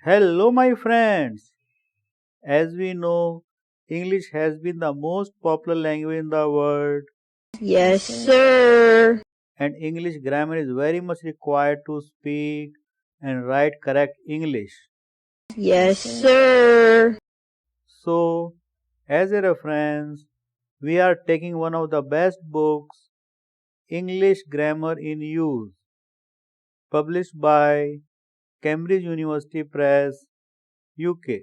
Hello, my friends. As we know, English has been the most popular language in the world, Yes, sir. and English grammar is very much required to speak and write correct English. Yes, sir. So, as a reference, we are taking one of the best books, English Grammar in Use, published by Cambridge University Press UK.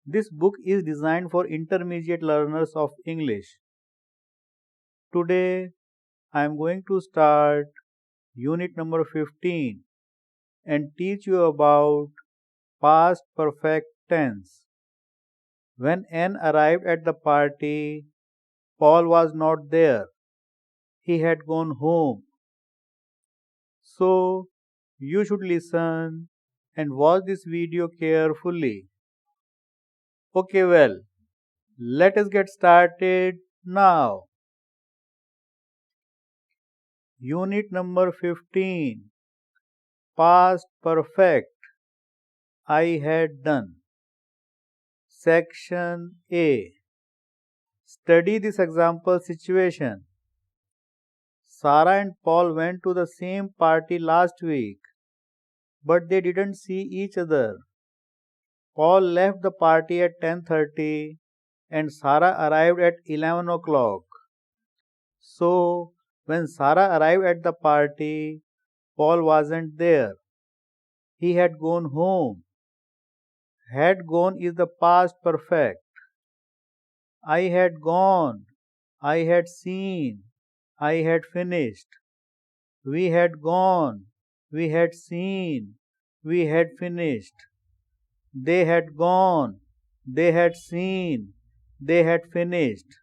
This book is designed for intermediate learners of English. Today, I am going to start unit number 15 and teach you about past perfect tense. When Anne arrived at the party, Paul was not there. He had gone home. So, you should listen and watch this video carefully. Okay, well, let us get started now. Unit number 15. Past perfect. I had done. Section A. Study this example situation. Sarah and Paul went to the same party last week, but they didn't see each other. Paul left the party at 10:30 and Sarah arrived at 11 o'clock. So, when Sarah arrived at the party, Paul wasn't there. He had gone home. Had gone is the past perfect. I had gone. I had seen. I had finished. We had gone. We had seen. We had finished. They had gone. They had seen. They had finished.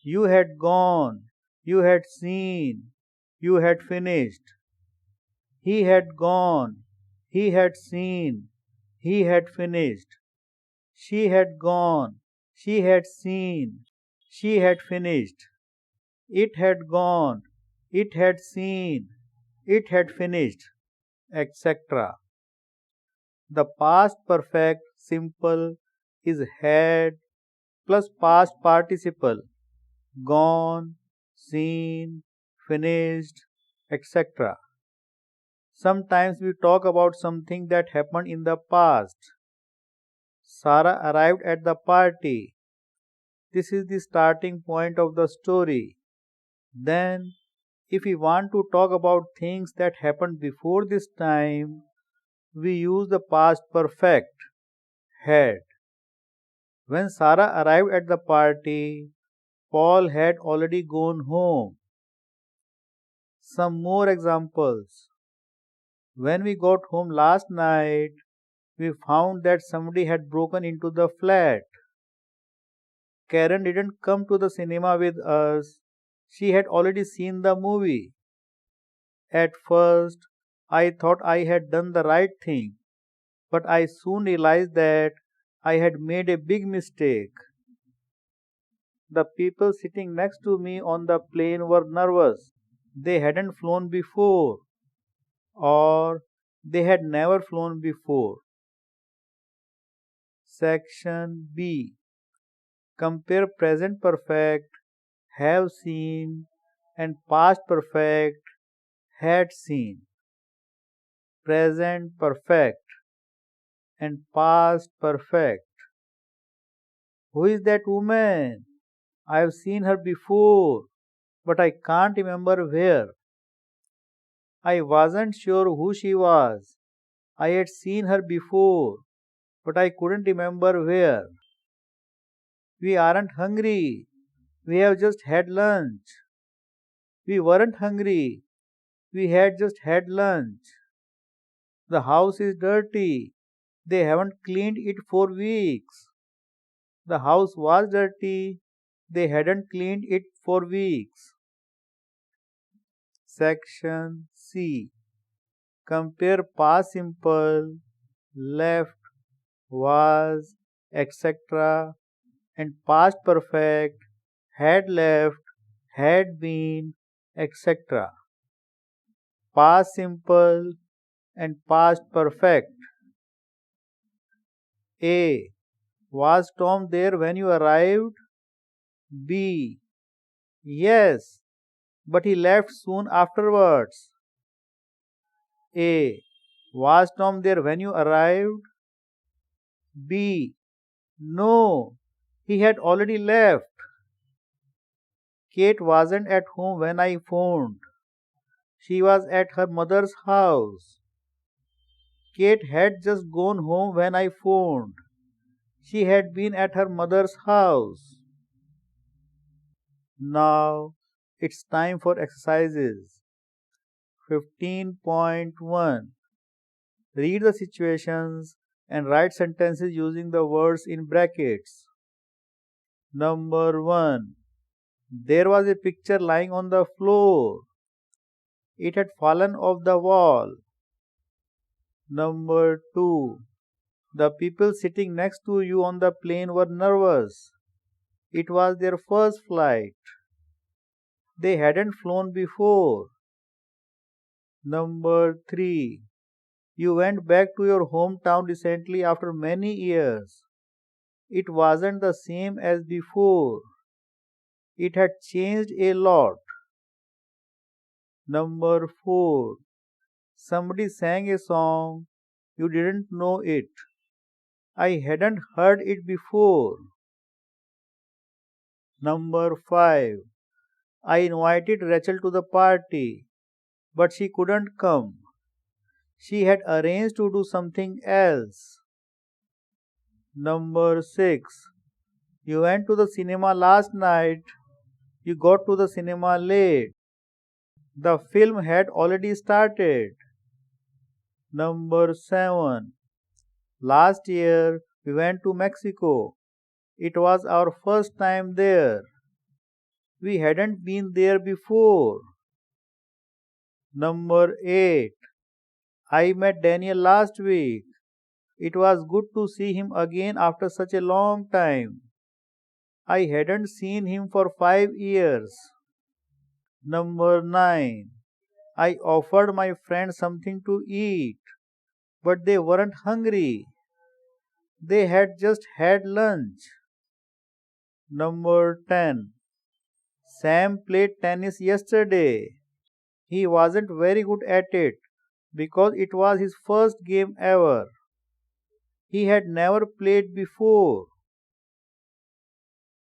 You had gone. You had seen. You had finished. He had gone. He had seen. He had finished. She had gone. She had seen. She had finished. It had gone. It had seen. It had finished, etc. The past perfect simple is had plus past participle, gone, seen, finished, etc. Sometimes we talk about something that happened in the past. Sarah arrived at the party. This is the starting point of the story. Then, if we want to talk about things that happened before this time, we use the past perfect, had. When Sarah arrived at the party, Paul had already gone home. Some more examples. When we got home last night, we found that somebody had broken into the flat. Karen didn't come to the cinema with us. She had already seen the movie. At first, I thought I had done the right thing, but I soon realized that I had made a big mistake. The people sitting next to me on the plane were nervous. They hadn't flown before, or they had never flown before. Section B. Compare present perfect, have seen, and past perfect, had seen. Present perfect and past perfect. Who is that woman? I have seen her before, but I can't remember where. I wasn't sure who she was. I had seen her before, but I couldn't remember where. We aren't hungry. We have just had lunch. We weren't hungry. We had just had lunch. The house is dirty. They haven't cleaned it for weeks. The house was dirty. They hadn't cleaned it for weeks. Section C. Compare past simple, left, was, etc. and past perfect, had left, had been, etc. Past simple and past perfect. A. Was Tom there when you arrived? B. Yes, but he left soon afterwards. A. Was Tom there when you arrived? B. No, he had already left. Kate wasn't at home when I phoned. She was at her mother's house. Kate had just gone home when I phoned. She had been at her mother's house. Now it's time for exercises. 15.1. Read the situations and write sentences using the words in brackets. Number 1. There was a picture lying on the floor. It had fallen off the wall. Number 2. The people sitting next to you on the plane were nervous. It was their first flight. They hadn't flown before. Number 3. You went back to your hometown recently after many years. It wasn't the same as before. It had changed a lot. Number 4. Somebody sang a song. You didn't know it. I hadn't heard it before. Number 5. I invited Rachel to the party, but she couldn't come. She had arranged to do something else. Number 6. You went to the cinema last night. You got to the cinema late. The film had already started. Number 7. Last year we went to Mexico. It was our first time there. We hadn't been there before. Number 8. I met Daniel last week. It was good to see him again after such a long time. I hadn't seen him for 5 years. Number 9. I offered my friends something to eat, but they weren't hungry. They had just had lunch. Number 10. Sam played tennis yesterday. He wasn't very good at it because it was his first game ever. He had never played before.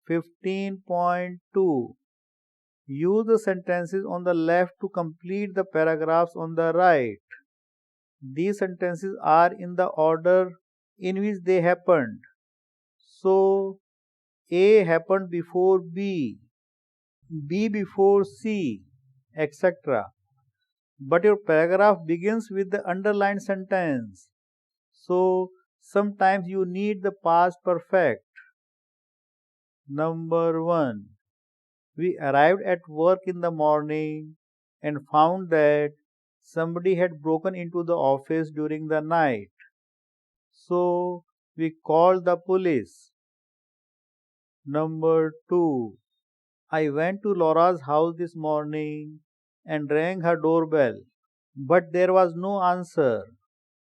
15.2. Use the sentences on the left to complete the paragraphs on the right. These sentences are in the order in which they happened. So, A happened before B, B before C, etc. But your paragraph begins with the underlined sentence. So, sometimes you need the past perfect. Number 1. We arrived at work in the morning and found that somebody had broken into the office during the night. So, we called the police. Number 2. I went to Laura's house this morning and rang her doorbell, but there was no answer.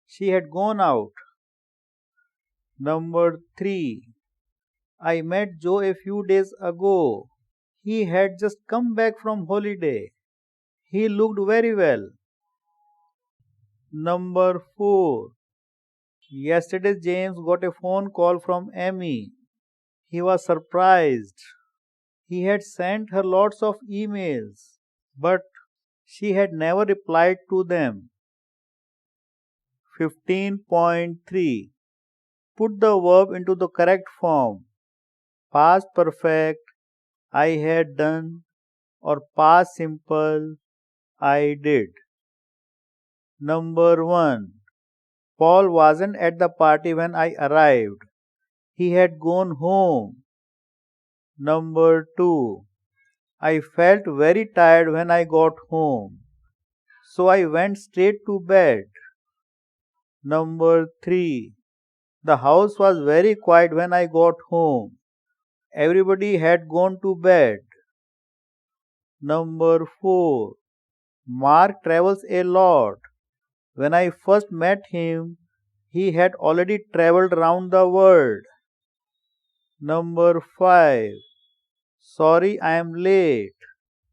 She had gone out. Number 3. I met Joe a few days ago. He had just come back from holiday. He looked very well. Number 4. Yesterday James got a phone call from Amy. He was surprised. He had sent her lots of emails, but she had never replied to them. 15.3. Put the verb into the correct form. Past perfect, I had done, or past simple, I did. Number 1. Paul wasn't at the party when I arrived. He had gone home. Number 2. I felt very tired when I got home, so I went straight to bed. Number 3. The house was very quiet when I got home. Everybody had gone to bed. Number 4. Mark travels a lot. When I first met him, He had already traveled round the world. Number 5. Sorry I am late.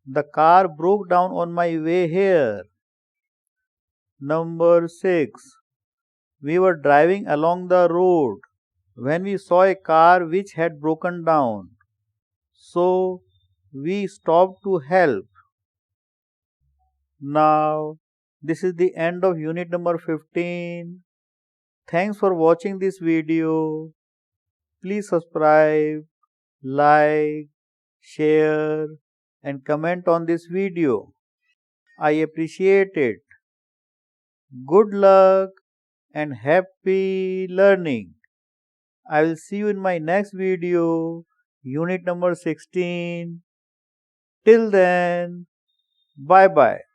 The car broke down on my way here. Number 6. We were driving along the road when we saw a car which had broken down. So we stopped to help. Now, this is the end of unit number 15. Thanks for watching this video. Please subscribe, like, share, and comment on this video. I appreciate it. Good luck and happy learning. I will see you in my next video, unit number 16. Till then, bye bye.